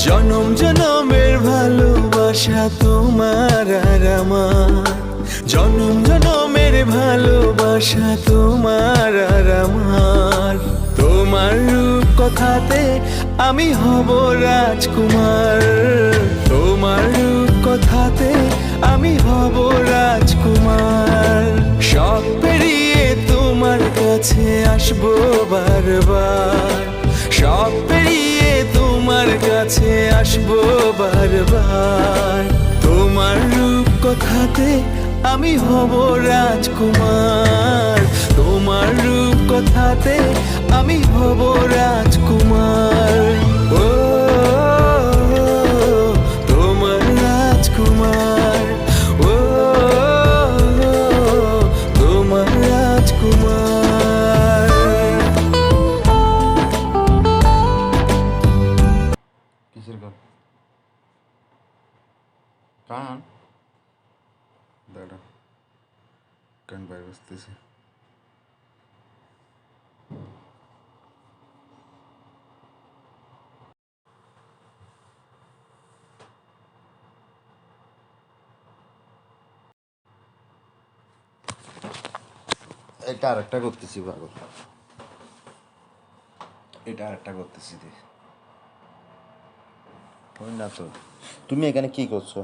জনম জনমের ভালোবাসা তোমার আর আমার, জনম জনমের ভালোবাসা তোমার আর আমার। তোমার রূপ কথাতে আমি হব রাজকুমার, তোমার রূপ কথাতে আমি হব রাজকুমার। সব পেরিয়ে তোমার কাছে আসবো বারবার, সব পেরিয়ে তোমার কাছে আসবো বারবার। তোমার রূপ কথাতে আমি হব রাজকুমার, তোমার রূপ কথাতে আমি হব রাজকুমার। ও তোমার রাজকুমার, ও তোমার রাজকুমার। কিসের গান? গান দাঁড়া, গান বাইরে বসতেছি। এটা আরেকটা করতেছি পাগল, এটা আরেকটা করতেছি দেখ। না তো তুমি এখানে কি করছো?